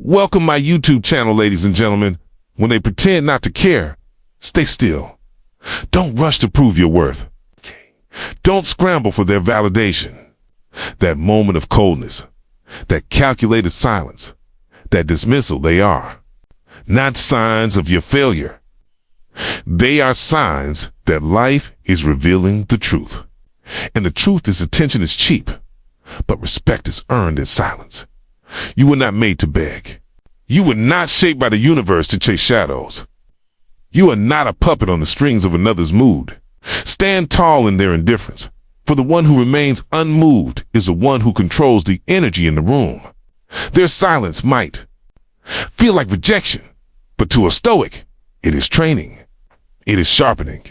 Welcome my YouTube channel, ladies and gentlemen. When they pretend not to care, stay still. Don't rush to prove your worth. Don't scramble for their validation. That moment of coldness, that calculated silence, that dismissal, they are not signs of your failure. They are signs that life is revealing the truth. And the truth is attention is cheap, but respect is earned in silence. You were not made to beg. You were not shaped by the universe to chase shadows. You are not a puppet on the strings of another's mood. Stand tall in their indifference, for the one who remains unmoved is the one who controls the energy in the room. Their silence might feel like rejection, but to a Stoic, it is training. It is sharpening.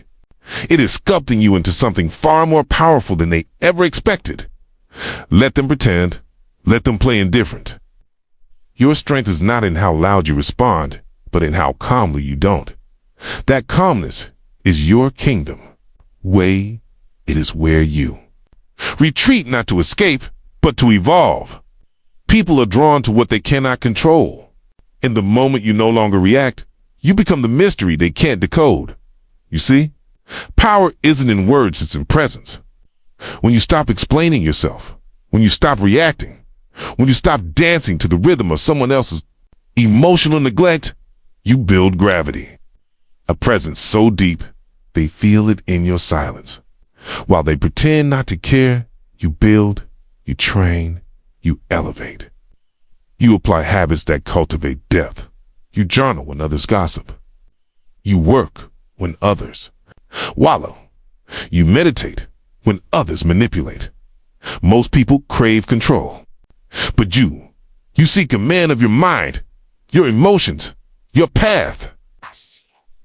It is sculpting you into something far more powerful than they ever expected. Let them pretend. Let them play indifferent. Your strength is not in how loud you respond, but in how calmly you don't. That calmness is your kingdom. It is where you retreat, not to escape, but to evolve. People are drawn to what they cannot control. In the moment you no longer react, you become the mystery they can't decode. You see, power isn't in words, it's in presence. When you stop explaining yourself, when you stop reacting, when you stop dancing to the rhythm of someone else's emotional neglect, you build gravity. A presence so deep, they feel it in your silence. While they pretend not to care, you build, you train, you elevate. You apply habits that cultivate depth. You journal when others gossip. You work when others wallow. You meditate when others manipulate. Most people crave control. But you seek command of your mind, your emotions, your path.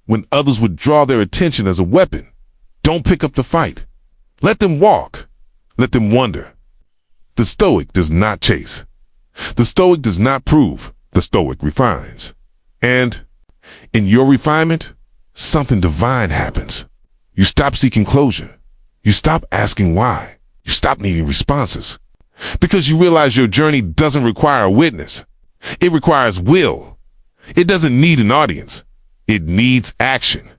When others withdraw their attention as a weapon, don't pick up the fight. Let them walk. Let them wonder. The Stoic does not chase. The Stoic does not prove. The Stoic refines. And in your refinement, something divine happens. You stop seeking closure. You stop asking why. You stop needing responses. Because you realize your journey doesn't require a witness. It requires will. It doesn't need an audience. It needs action.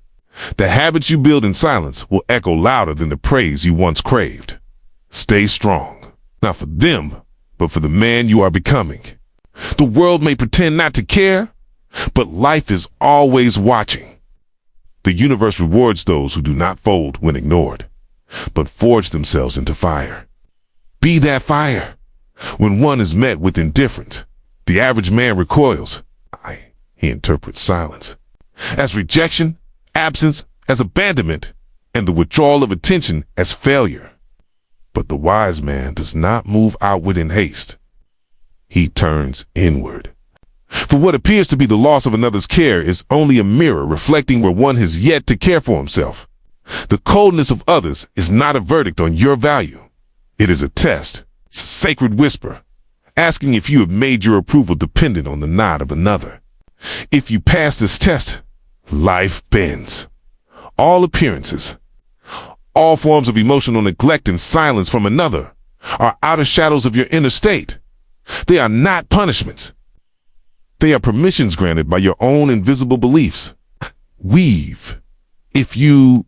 The habits you build in silence will echo louder than the praise you once craved. Stay strong, not for them, but for the man you are becoming. The world may pretend not to care, but life is always watching. The universe rewards those who do not fold when ignored, but forge themselves into fire. Be that fire. When one is met with indifference, the average man recoils. He interprets silence as rejection, absence as abandonment, and the withdrawal of attention as failure. But the wise man does not move outward in haste. He turns inward. For what appears to be the loss of another's care is only a mirror reflecting where one has yet to care for himself. The coldness of others is not a verdict on your value. It is a test. It's a sacred whisper, asking if you have made your approval dependent on the nod of another. If you pass this test, life bends. All appearances, all forms of emotional neglect and silence from another are outer shadows of your inner state. They are not punishments. They are permissions granted by your own invisible beliefs. Weave. If you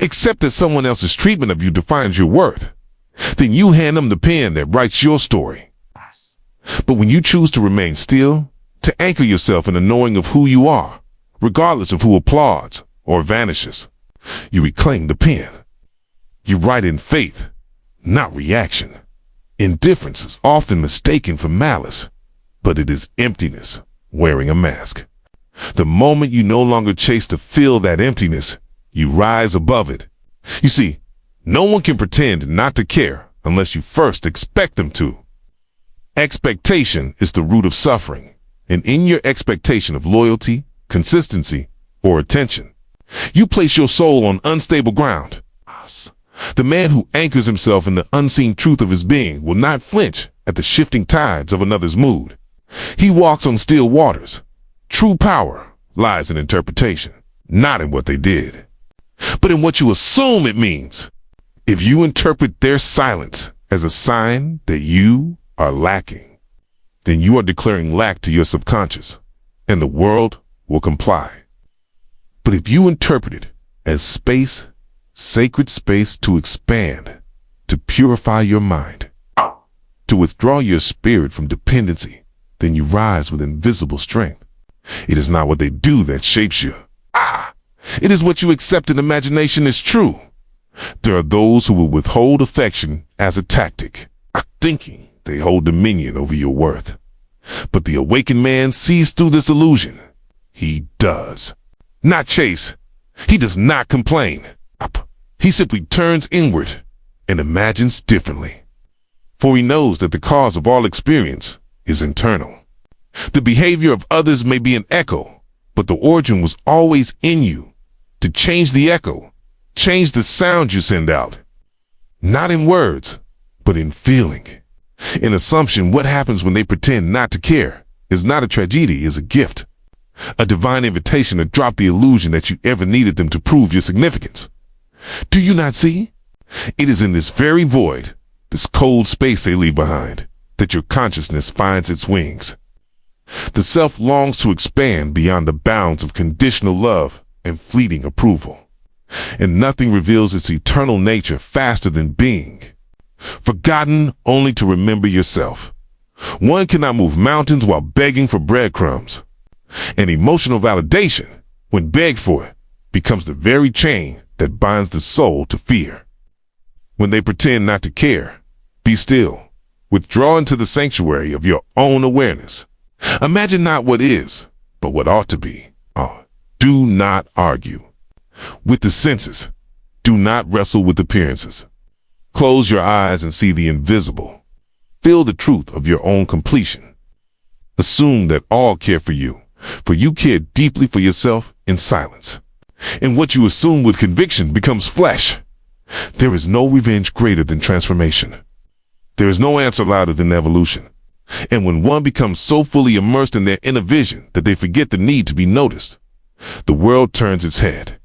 accept that someone else's treatment of you defines your worth, then you hand them the pen that writes your story. But when you choose to remain still, to anchor yourself in the knowing of who you are, regardless of who applauds or vanishes, you reclaim the pen. You write in faith, not reaction. Indifference is often mistaken for malice, but it is emptiness wearing a mask. The moment you no longer chase to fill that emptiness, you rise above it. You see, no one can pretend not to care unless you first expect them to. Expectation is the root of suffering, and in your expectation of loyalty, consistency, or attention, you place your soul on unstable ground. The man who anchors himself in the unseen truth of his being will not flinch at the shifting tides of another's mood. He walks on still waters. True power lies in interpretation, not in what they did, but in what you assume it means. If you interpret their silence as a sign that you are lacking, then you are declaring lack to your subconscious, and the world will comply. But if you interpret it as space, sacred space to expand, to purify your mind, to withdraw your spirit from dependency, then you rise with invisible strength. It is not what they do that shapes you. It is what you accept in imagination is true. There are those who will withhold affection as a tactic, thinking they hold dominion over your worth. But the awakened man sees through this illusion. He does not chase. He does not complain. He simply turns inward and imagines differently. For he knows that the cause of all experience is internal. The behavior of others may be an echo, but the origin was always in you. To change the echo, change the sound you send out. Not in words, but in feeling. In assumption, what happens when they pretend not to care is not a tragedy, is a gift. A divine invitation to drop the illusion that you ever needed them to prove your significance. Do you not see? It is in this very void, this cold space they leave behind, that your consciousness finds its wings. The self longs to expand beyond the bounds of conditional love and fleeting approval. And nothing reveals its eternal nature faster than being. Forgotten only to remember yourself. One cannot move mountains while begging for breadcrumbs. And emotional validation, when begged for it, becomes the very chain that binds the soul to fear. When they pretend not to care, be still. Withdraw into the sanctuary of your own awareness. Imagine not what is, but what ought to be. Do not argue with the senses. Do not wrestle with appearances. Close your eyes and see the invisible. Feel the truth of your own completion. Assume that all care for you care deeply for yourself in silence. And what you assume with conviction becomes flesh. There is no revenge greater than transformation. There is no answer louder than evolution. And when one becomes so fully immersed in their inner vision that they forget the need to be noticed, the world turns its head.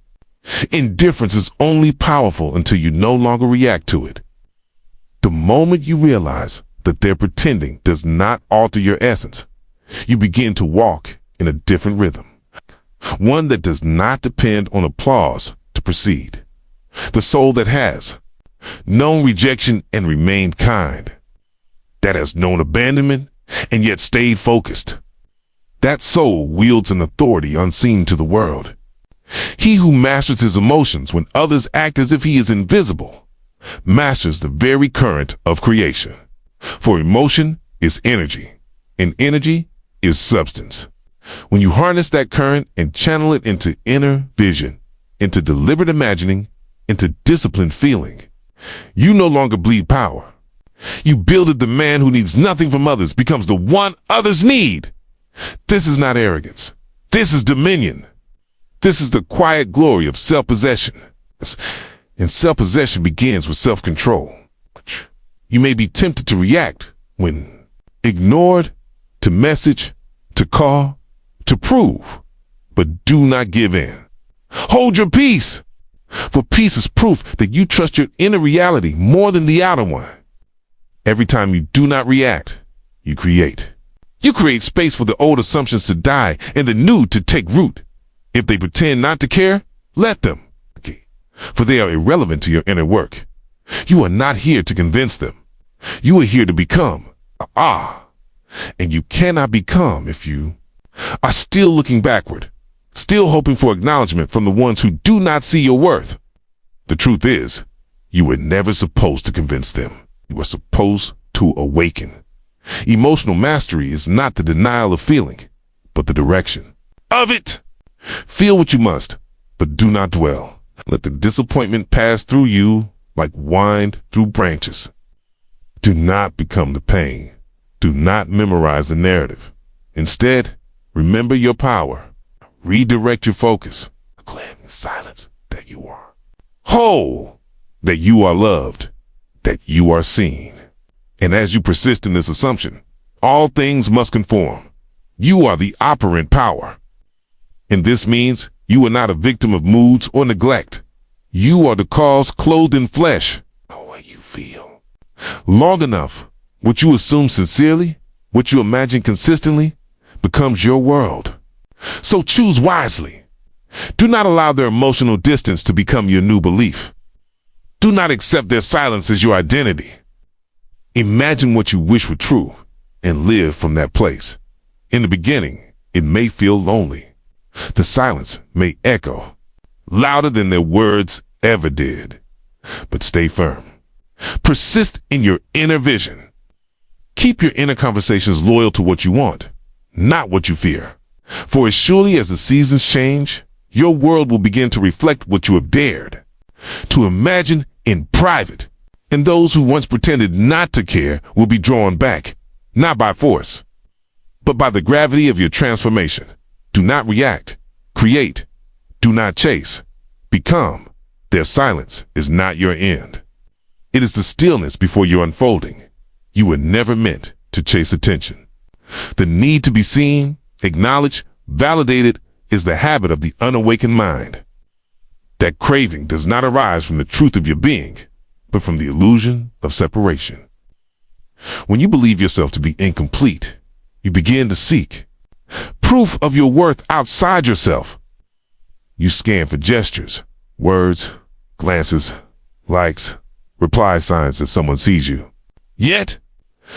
Indifference is only powerful until you no longer react to it. The moment you realize that their pretending does not alter your essence, you begin to walk in a different rhythm. One that does not depend on applause to proceed. The soul that has known rejection and remained kind. That has known abandonment and yet stayed focused. That soul wields an authority unseen to the world. He who masters his emotions when others act as if he is invisible, masters the very current of creation. For emotion is energy, and energy is substance. When you harness that current and channel it into inner vision, into deliberate imagining, into disciplined feeling, you no longer bleed power. You build it. The man who needs nothing from others becomes the one others need. This is not arrogance. This is dominion. This is the quiet glory of self-possession. And self-possession begins with self-control. You may be tempted to react when ignored, to message, to call, to prove, but do not give in. Hold your peace, for peace is proof that you trust your inner reality more than the outer one. Every time you do not react, you create. You create space for the old assumptions to die and the new to take root. If they pretend not to care, let them. For they are irrelevant to your inner work. You are not here to convince them. You are here to become. And you cannot become if you are still looking backward, still hoping for acknowledgement from the ones who do not see your worth. The truth is, you were never supposed to convince them. You were supposed to awaken. Emotional mastery is not the denial of feeling, but the direction of it. Feel what you must, but do not dwell. Let the disappointment pass through you like wind through branches. Do not become the pain. Do not memorize the narrative. Instead, remember your power. Redirect your focus. Proclaim in silence that you are whole, that you are loved, that you are seen. And as you persist in this assumption, all things must conform. You are the operant power. And this means you are not a victim of moods or neglect. You are the cause clothed in flesh. The way you feel. Long enough, what you assume sincerely What you imagine consistently becomes your world. So choose wisely. Do not allow their emotional distance to become your new belief. Do not accept their silence as your identity. Imagine what you wish were true and live from that place. In the beginning, it may feel lonely. The silence may echo louder than their words ever did. But stay firm. Persist in your inner vision. Keep your inner conversations loyal to what you want, not what you fear. For as surely as the seasons change, your world will begin to reflect what you have dared to imagine in private. And those who once pretended not to care will be drawn back, not by force, but by the gravity of your transformation. Do not react. Create. Do not chase. Become. Their silence is not your end. It is the stillness before your unfolding. You were never meant to chase attention. The need to be seen, acknowledged, validated is the habit of the unawakened mind. That craving does not arise from the truth of your being, but from the illusion of separation. When you believe yourself to be incomplete, you begin to seek proof of your worth outside yourself. You scan for gestures, words, glances, likes, reply signs that someone sees you. Yet,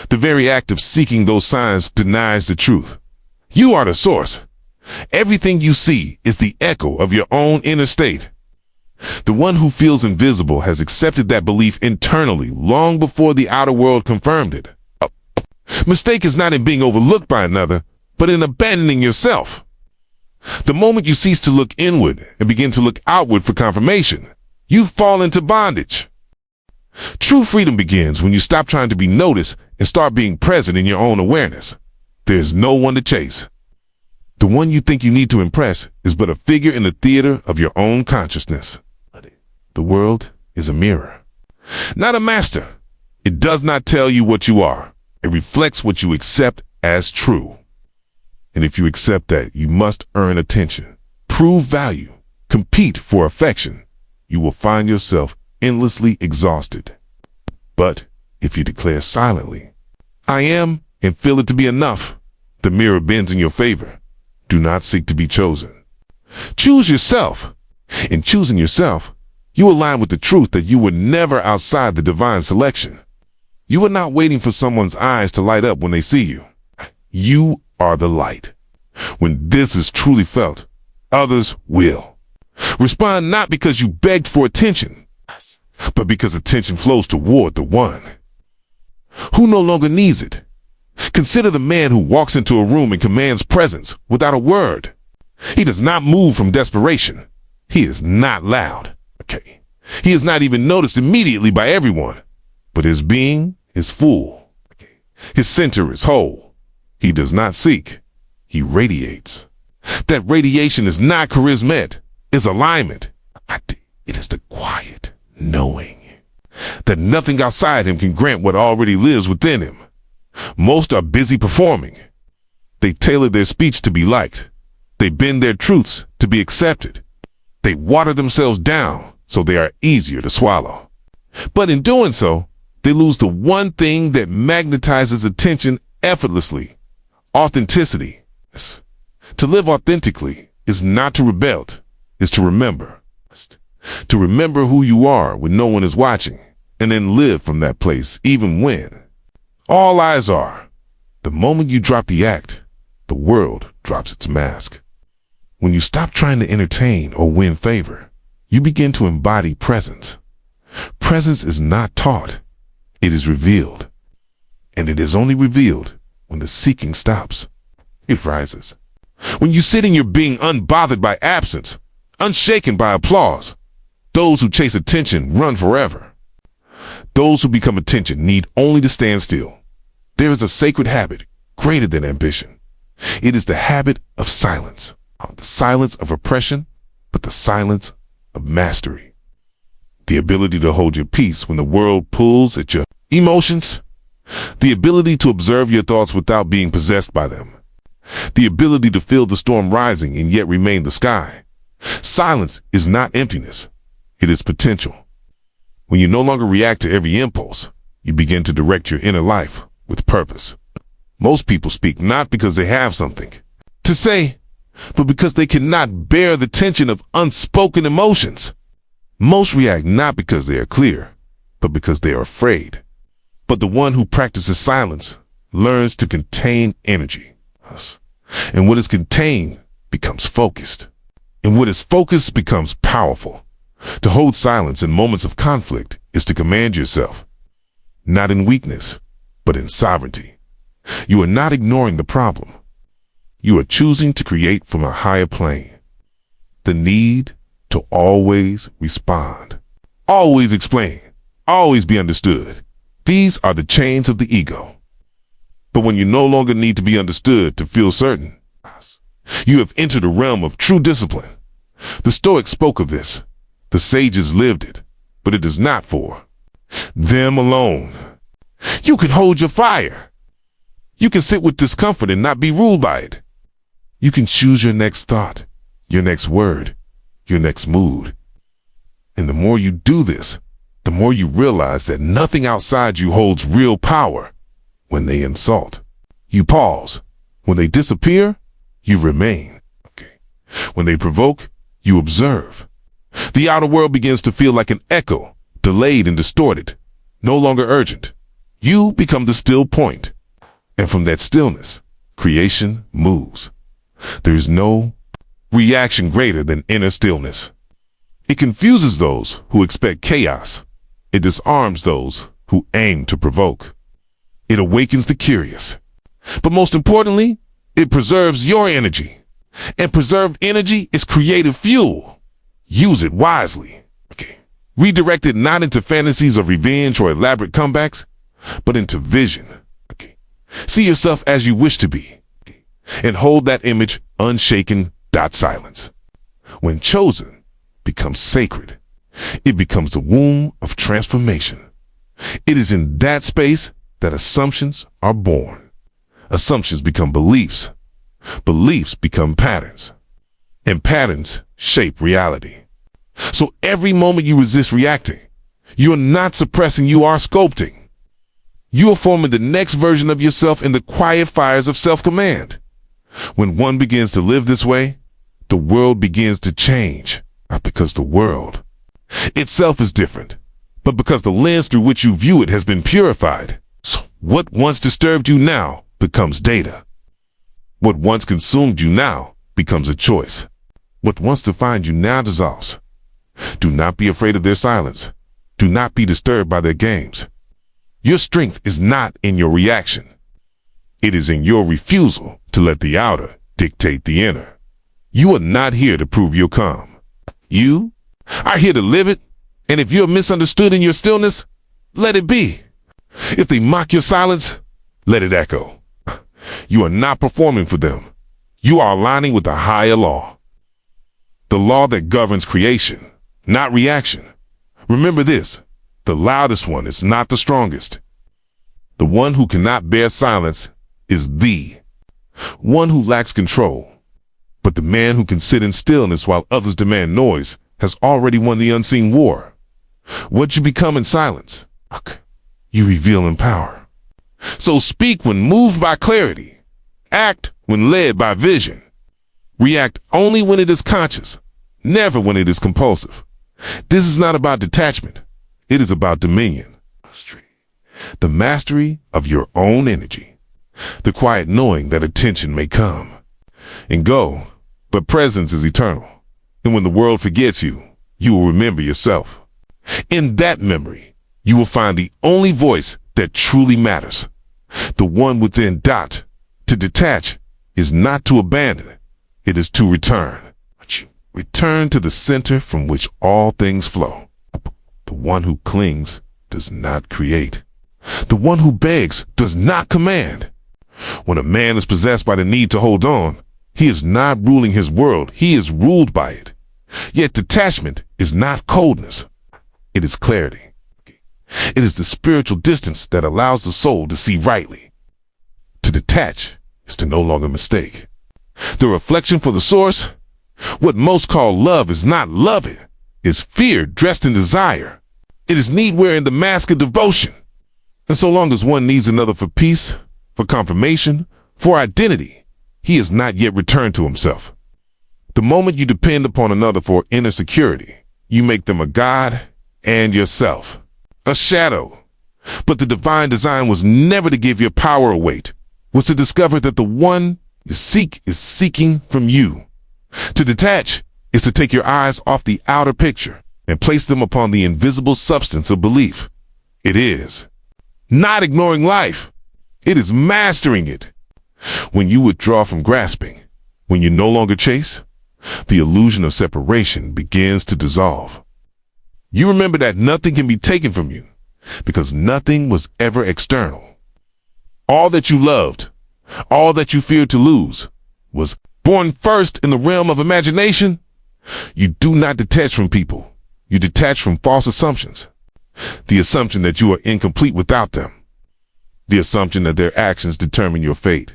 the very act of seeking those signs denies the truth. You are the source. Everything you see is the echo of your own inner state. The one who feels invisible has accepted that belief internally long before the outer world confirmed it. Mistake is not in being overlooked by another, but in abandoning yourself. The moment you cease to look inward and begin to look outward for confirmation, you fall into bondage. True freedom begins when you stop trying to be noticed and start being present in your own awareness. There's no one to chase. The one you think you need to impress is but a figure in the theater of your own consciousness. The world is a mirror, not a master. It does not tell you what you are. It reflects what you accept as true. And if you accept that, you must earn attention, prove value, compete for affection. You will find yourself endlessly exhausted. But if you declare silently, I am, and feel it to be enough, the mirror bends in your favor. Do not seek to be chosen. Choose yourself. In choosing yourself, you align with the truth that you were never outside the divine selection. You are not waiting for someone's eyes to light up when they see you. You are the light. When this is truly felt, others will. Respond not because you begged for attention, but because attention flows toward the one who no longer needs it. Consider the man who walks into a room and commands presence without a word. He does not move from desperation. He is not loud. He is not even noticed immediately by everyone, but his being is full. His center is whole. He does not seek. He radiates. That radiation is not charisma, it's alignment. It is the quiet knowing that nothing outside him can grant what already lives within him. Most are busy performing. They tailor their speech to be liked. They bend their truths to be accepted. They water themselves down so they are easier to swallow. But in doing so, they lose the one thing that magnetizes attention effortlessly: authenticity. To live authentically is not to rebel, is to remember. To remember who you are when no one is watching, and then live from that place even when all eyes are. The moment you drop the act, the world drops its mask. When you stop trying to entertain or win favor, you begin to embody presence. Presence is not taught, it is revealed. And it is only revealed when the seeking stops. It rises. When you sit in your being unbothered by absence, unshaken by applause. Those who chase attention run forever. Those who become attention need only to stand still. There is a sacred habit greater than ambition. It is the habit of silence. Not the silence of oppression, but the silence of mastery. The ability to hold your peace when the world pulls at your emotions. The ability to observe your thoughts without being possessed by them. The ability to feel the storm rising and yet remain the sky. Silence is not emptiness. It is potential. When you no longer react to every impulse, you begin to direct your inner life with purpose. Most people speak not because they have something to say, but because they cannot bear the tension of unspoken emotions. Most react not because they are clear, but because they are afraid. But the one who practices silence learns to contain energy. And what is contained becomes focused. And what is focused becomes powerful. To hold silence in moments of conflict is to command yourself, not in weakness, but in sovereignty. You are not ignoring the problem. You are choosing to create from a higher plane. The need to always respond, always explain, always be understood. These are the chains of the ego. But when you no longer need to be understood to feel certain, you have entered a realm of true discipline. The Stoics spoke of this. The sages lived it, but it is not for them alone. You can hold your fire. You can sit with discomfort and not be ruled by it. You can choose your next thought, your next word, your next mood. And the more you do this, the more you realize that nothing outside you holds real power. When they insult, you pause. When they disappear, you remain. When they provoke, you observe. The outer world begins to feel like an echo, delayed and distorted, no longer urgent. You become the still point. And from that stillness, creation moves. There is no reaction greater than inner stillness. It confuses those who expect chaos. It disarms those who aim to provoke. It awakens the curious. But most importantly, it preserves your energy. And preserved energy is creative fuel. Use it wisely. Redirect it not into fantasies of revenge or elaborate comebacks, but into vision. See yourself as you wish to be. And hold that image unshaken. Silence, when chosen, becomes sacred. It becomes the womb of transformation. It is in that space that assumptions are born. Assumptions become beliefs. Beliefs become patterns. And patterns shape reality. So every moment you resist reacting, you are not suppressing, you are sculpting. You are forming the next version of yourself in the quiet fires of self-command. When one begins to live this way, the world begins to change. Not because the world itself is different, but because the lens through which you view it has been purified. So what once disturbed you now becomes data. What once consumed you now becomes a choice. What once defined you now dissolves. Do not be afraid of their silence. Do not be disturbed by their games. Your strength is not in your reaction. It is in your refusal to let the outer dictate the inner. You are not here to prove you're calm. You are here to live it. And if you're misunderstood in your stillness, let it be. If they mock your silence, let it echo. You are not performing for them. You are aligning with a higher law. The law that governs creation, not reaction. Remember this, the loudest one is not the strongest. The one who cannot bear silence is the one who lacks control. But the man who can sit in stillness while others demand noise has already won the unseen war. What you become in silence, you reveal in power. So speak when moved by clarity. Act when led by vision. React only when it is conscious, never when it is compulsive. This is not about detachment. It is about dominion. The mastery of your own energy. The quiet knowing that attention may come and go, but presence is eternal. And when the world forgets you, you will remember yourself. In that memory, you will find the only voice that truly matters. The one within. To detach is not to abandon. It is to return. Return to the center from which all things flow. The one who clings does not create. The one who begs does not command. When a man is possessed by the need to hold on, he is not ruling his world, he is ruled by it. Yet detachment is not coldness. It is clarity. It is the spiritual distance that allows the soul to see rightly. To detach is to no longer mistake. The reflection for the source, what most call love is not love, it is fear dressed in desire. It is need wearing the mask of devotion. And so long as one needs another for peace, for confirmation, for identity, he has not yet returned to himself. The moment you depend upon another for inner security, you make them a god and yourself a shadow. But the divine design was never to give your power a weight, was to discover that the one you seek is seeking from you. To detach is to take your eyes off the outer picture and place them upon the invisible substance of belief. It is not ignoring life. It is mastering it. When you withdraw from grasping, when you no longer chase, the illusion of separation begins to dissolve. You remember that nothing can be taken from you because nothing was ever external. All that you loved, all that you feared to lose, was born first in the realm of imagination. You do not detach from people. You detach from false assumptions. The assumption that you are incomplete without them. The assumption that their actions determine your fate.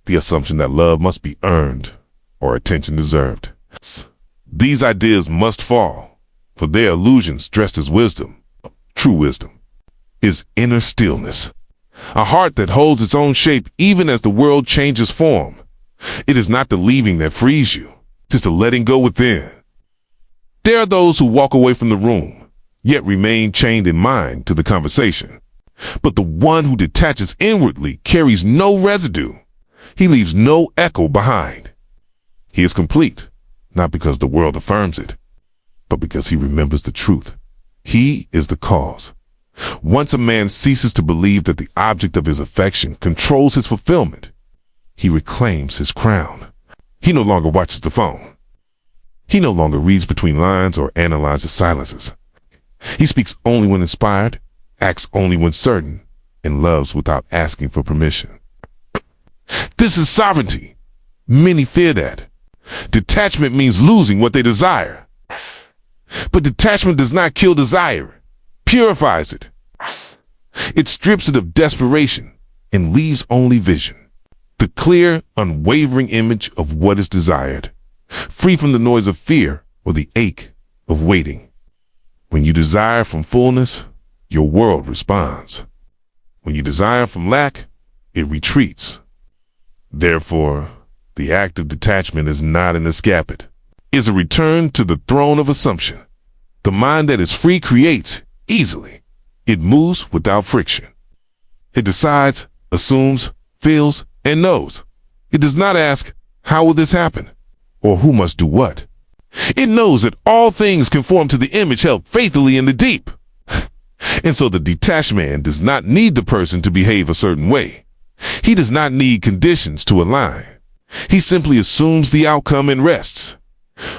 The assumption that love must be earned or attention deserved. These ideas must fall, for they are illusions dressed as wisdom. True wisdom is inner stillness, a heart that holds its own shape even as the world changes form. It is not the leaving that frees you, it is the letting go within. There are those who walk away from the room, yet remain chained in mind to the conversation. But the one who detaches inwardly carries no residue. He leaves no echo behind. He is complete, not because the world affirms it, but because he remembers the truth. He is the cause. Once a man ceases to believe that the object of his affection controls his fulfillment, he reclaims his crown. He no longer watches the phone. He no longer reads between lines or analyzes silences. He speaks only when inspired, acts only when certain, and loves without asking for permission. This is sovereignty. Many fear that. Detachment means losing what they desire. But detachment does not kill desire, purifies it. It strips it of desperation and leaves only vision. The clear, unwavering image of what is desired, free from the noise of fear or the ache of waiting. When you desire from fullness, your world responds. When you desire from lack, it retreats. Therefore, the act of detachment is not an escapade. Is a return to the throne of assumption. The mind that is free creates easily. It moves without friction. It decides, assumes, feels, and knows. It does not ask, how will this happen? Or who must do what? It knows that all things conform to the image held faithfully in the deep. And so the detached man does not need the person to behave a certain way. He does not need conditions to align. He simply assumes the outcome and rests.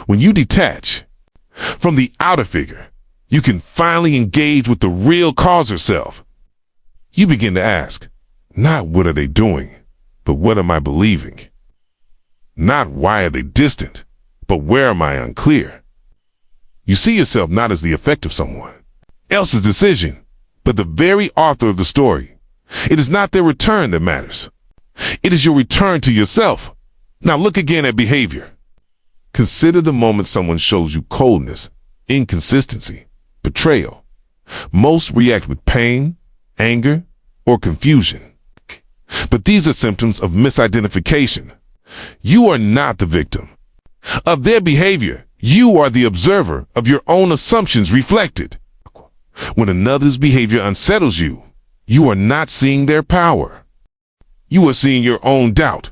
When you detach from the outer figure, you can finally engage with the real cause herself. You begin to ask, not what are they doing, but what am I believing? Not why are they distant, but where am I unclear? You see yourself not as the effect of someone else's decision, but the very author of the story. It is not their return that matters. It is your return to yourself. Now look again at behavior. Consider the moment someone shows you coldness, inconsistency, betrayal. Most react with pain, anger, or confusion. But these are symptoms of misidentification. You are not the victim of their behavior. You are the observer of your own assumptions reflected. When another's behavior unsettles you, you are not seeing their power. You are seeing your own doubt.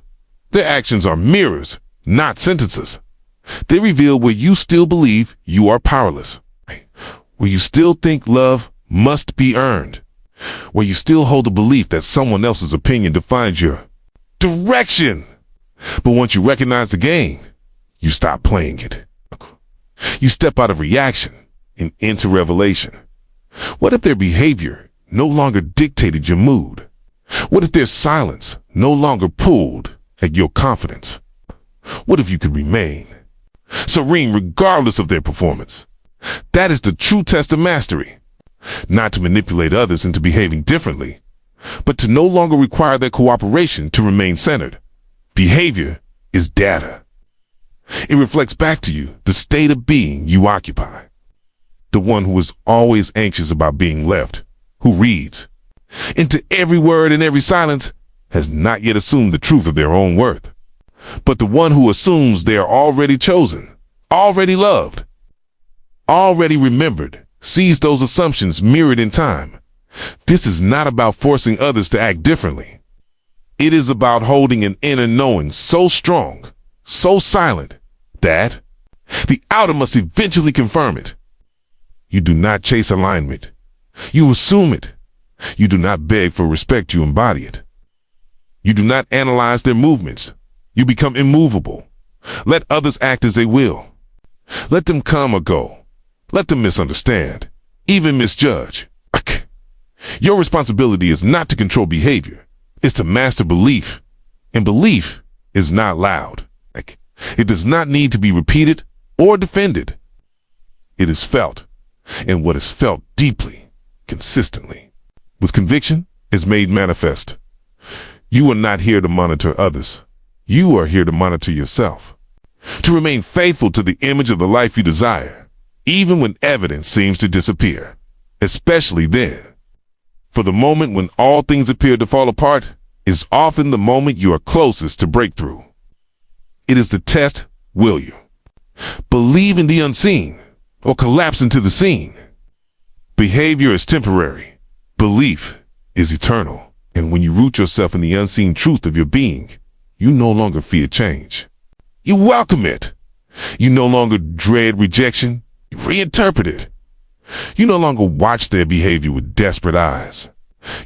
Their actions are mirrors, not sentences. They reveal where you still believe you are powerless, where you still think love must be earned, where you still hold the belief that someone else's opinion defines your direction. But once you recognize the game, you stop playing it. You step out of reaction and into revelation. What if their behavior no longer dictated your mood? What if their silence no longer pulled at your confidence? What if you could remain serene regardless of their performance? That is the true test of mastery. Not to manipulate others into behaving differently, but to no longer require their cooperation to remain centered. Behavior is data. It reflects back to you the state of being you occupy. The one who is always anxious about being left, who reads into every word and every silence, has not yet assumed the truth of their own worth. But the one who assumes they are already chosen, already loved, already remembered, sees those assumptions mirrored in time. This is not about forcing others to act differently. It is about holding an inner knowing so strong, so silent, that the outer must eventually confirm it. You do not chase alignment. You assume it. You do not beg for respect, you embody it. You do not analyze their movements. You become immovable. Let others act as they will. Let them come or go. Let them misunderstand, even misjudge. Your responsibility is not to control behavior. It's to master belief. And belief is not loud. It does not need to be repeated or defended. It is felt, and what is felt deeply, consistently, with conviction, is made manifest. You are not here to monitor others. You are here to monitor yourself. To remain faithful to the image of the life you desire, even when evidence seems to disappear, especially then. For the moment when all things appear to fall apart is often the moment you are closest to breakthrough. It is the test, will you believe in the unseen or collapse into the seen? Behavior is temporary. Belief is eternal. And when you root yourself in the unseen truth of your being, you no longer fear change. You welcome it. You no longer dread rejection. You reinterpret it. You no longer watch their behavior with desperate eyes.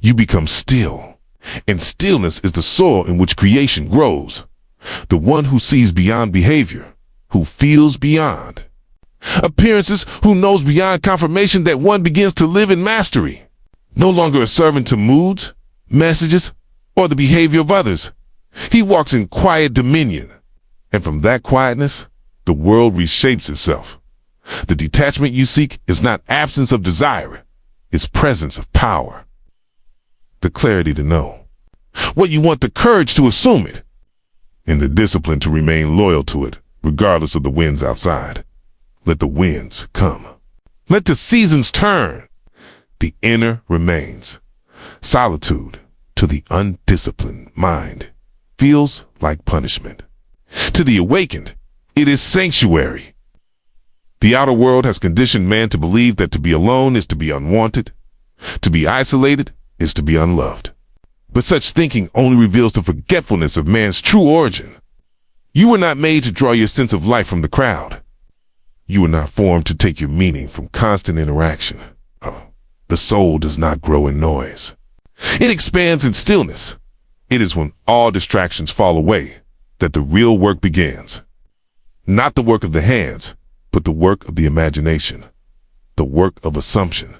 You become still. And stillness is the soil in which creation grows. The one who sees beyond behavior, who feels beyond appearances, who knows beyond confirmation, that one begins to live in mastery. No longer a servant to moods, messages, or the behavior of others. He walks in quiet dominion. And from that quietness, the world reshapes itself. The detachment you seek is not absence of desire, it's presence of power. The clarity to know what you want, the courage to assume it, and the discipline to remain loyal to it, regardless of the winds outside. Let the winds come. Let the seasons turn. The inner remains. Solitude, to the undisciplined mind, feels like punishment. To the awakened, it is sanctuary. The outer world has conditioned man to believe that to be alone is to be unwanted. To be isolated is to be unloved. But such thinking only reveals the forgetfulness of man's true origin. You were not made to draw your sense of life from the crowd. You were not formed to take your meaning from constant interaction. The soul does not grow in noise. It expands in stillness. It is when all distractions fall away that the real work begins. Not the work of the hands, but the work of the imagination, the work of assumption.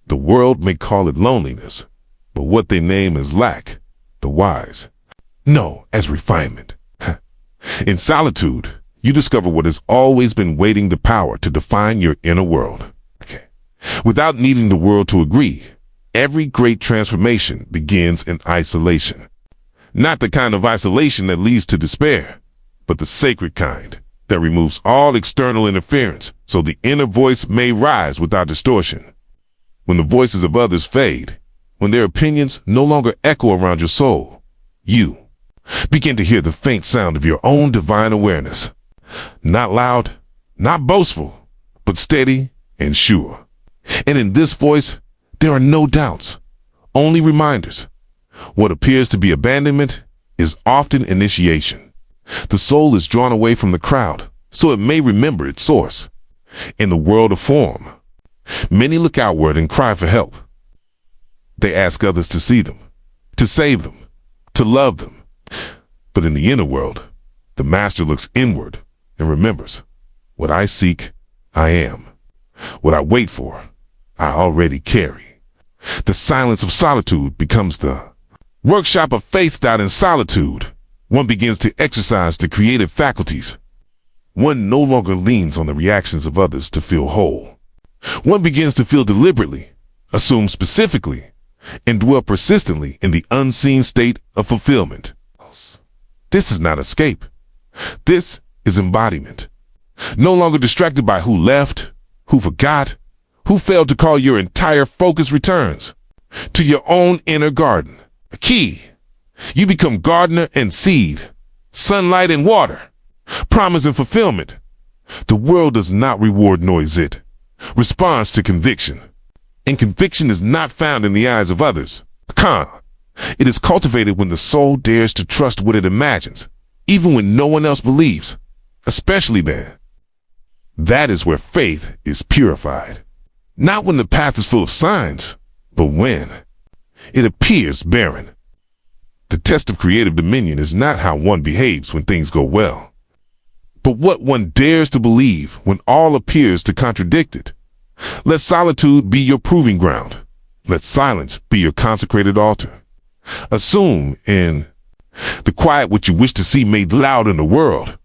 The world may call it loneliness, but what they name as lack, the wise know as refinement. In solitude, you discover what has always been waiting the power to define your inner world. Without needing the world to agree, every great transformation begins in isolation. Not the kind of isolation that leads to despair, but the sacred kind that removes all external interference so the inner voice may rise without distortion. When the voices of others fade, when their opinions no longer echo around your soul, you begin to hear the faint sound of your own divine awareness. Not loud, not boastful, but steady and sure. And in this voice, there are no doubts, only reminders. What appears to be abandonment is often initiation. The soul is drawn away from the crowd so it may remember its source. In the world of form, many look outward and cry for help. They ask others to see them, to save them, to love them. But in the inner world, the master looks inward and remembers, what I seek, I am. What I wait for, I already carry. The silence of solitude becomes the workshop of faith. In solitude, one begins to exercise the creative faculties. One no longer leans on the reactions of others to feel whole. One begins to feel deliberately, assume specifically, and dwell persistently in the unseen state of fulfillment. This is not escape. This is embodiment. No longer distracted by who left, who forgot, who failed to call. Your entire focus returns to your own inner garden. A key You become gardener and seed, sunlight and water, promise and fulfillment. The world does not reward noise, it responds to conviction. And conviction is not found in the eyes of others. It is cultivated when the soul dares to trust what it imagines, even when no one else believes, especially then. That is where faith is purified. Not when the path is full of signs, but when it appears barren. The test of creative dominion is not how one behaves when things go well, but what one dares to believe when all appears to contradict it. Let solitude be your proving ground. Let silence be your consecrated altar. Assume in the quiet what you wish to see made loud in the world.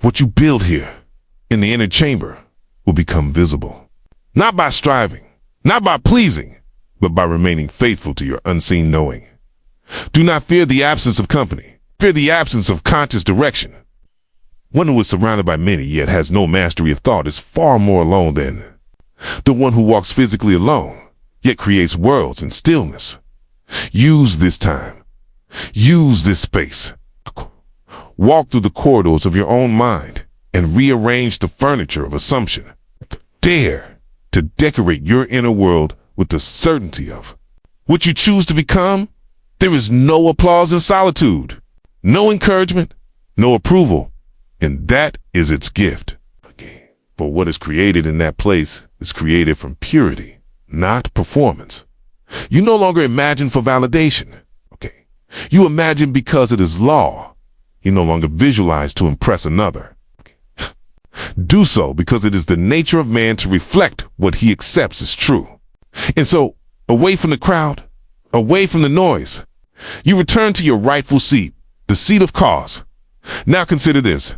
What you build here in the inner chamber will become visible. Not by striving, not by pleasing, but by remaining faithful to your unseen knowing. Do not fear the absence of company. Fear the absence of conscious direction. One who is surrounded by many yet has no mastery of thought is far more alone than the one who walks physically alone, yet creates worlds in stillness. Use this time. Use this space. Walk through the corridors of your own mind and rearrange the furniture of assumption. Dare to decorate your inner world with the certainty of what you choose to become. There is no applause in solitude, no encouragement, no approval, and that is its gift. For what is created in that place is created from purity, not performance. You no longer imagine for validation. You imagine because it is law. You no longer visualize to impress another. Do so because it is the nature of man to reflect what he accepts as true. And so, away from the crowd, away from the noise, you return to your rightful seat, the seat of cause. Now consider this.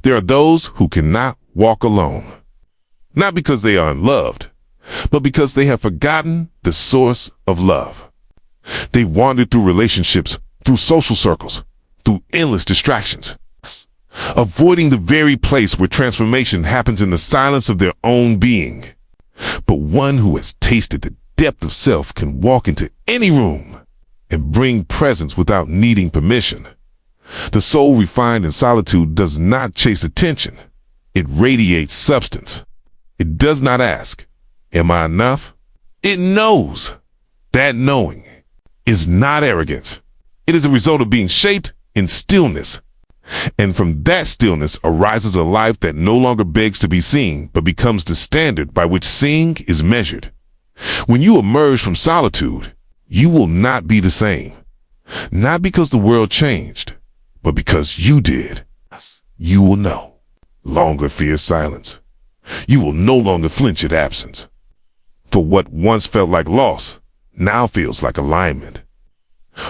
There are those who cannot walk alone. Not because they are unloved, but because they have forgotten the source of love. They wander through relationships, through social circles, through endless distractions, avoiding the very place where transformation happens in the silence of their own being. But one who has tasted the depth of self can walk into any room and bring presence without needing permission. The soul refined in solitude does not chase attention. It radiates substance. It does not ask, "Am I enough?" It knows. That knowing is not arrogance. It is a result of being shaped in stillness. And from that stillness arises a life that no longer begs to be seen, but becomes the standard by which seeing is measured. When you emerge from solitude, you will not be the same. Not because the world changed, but because you did. You will no longer fear silence. You will no longer flinch at absence. For what once felt like loss now feels like alignment.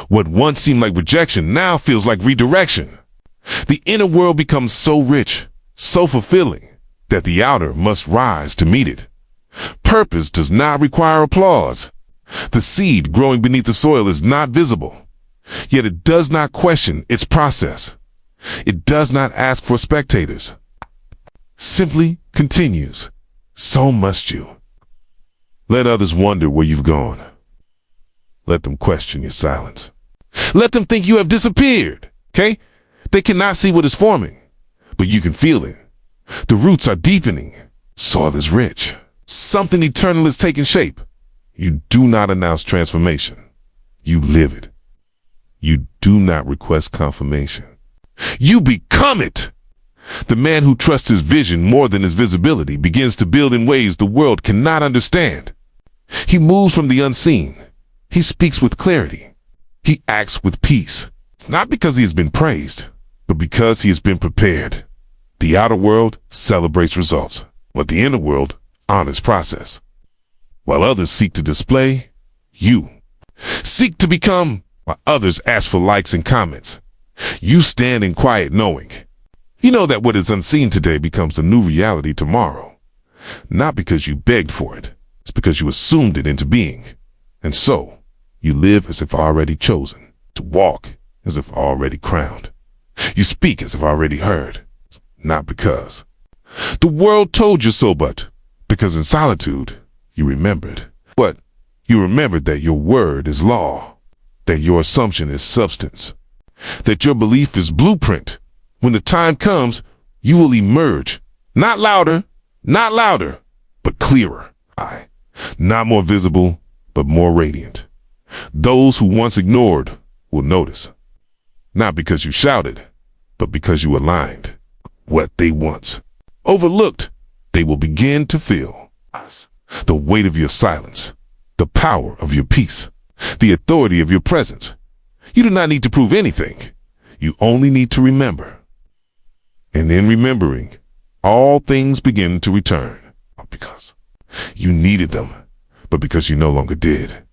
What once seemed like rejection now feels like redirection. The inner world becomes so rich, so fulfilling, that the outer must rise to meet it. Purpose does not require applause. The seed growing beneath the soil is not visible, yet it does not question its process. It does not ask for spectators. Simply continues. So must you. Let others wonder where you've gone. Let them question your silence. Let them think you have disappeared, okay? They cannot see what is forming, but you can feel it. The roots are deepening. Soil is rich. Something eternal is taking shape. You do not announce transformation. You live it. You do not request confirmation. You become it. The man who trusts his vision more than his visibility begins to build in ways the world cannot understand. He moves from the unseen. He speaks with clarity. He acts with peace. Not because he has been praised, but because he has been prepared. The outer world celebrates results, but the inner world honors process. While others seek to display, you seek to become, while others ask for likes and comments. You stand in quiet knowing. You know that what is unseen today becomes the new reality tomorrow. Not because you begged for it, it's because you assumed it into being. And so, you live as if already chosen, to walk as if already crowned. You speak as if already heard, not because the world told you so, but because in solitude, you remembered. What? You remembered that your word is law. that your assumption is substance, that your belief is blueprint. When the time comes, you will emerge, not louder, but clearer. Not more visible, but more radiant. Those who once ignored will notice, not because you shouted, but because you aligned. What they once overlooked, they will begin to feel. The weight of your silence, the power of your peace, the authority of your presence. You do not need to prove anything. You only need to remember. And in remembering, all things begin to return. Not because you needed them, but because you no longer did.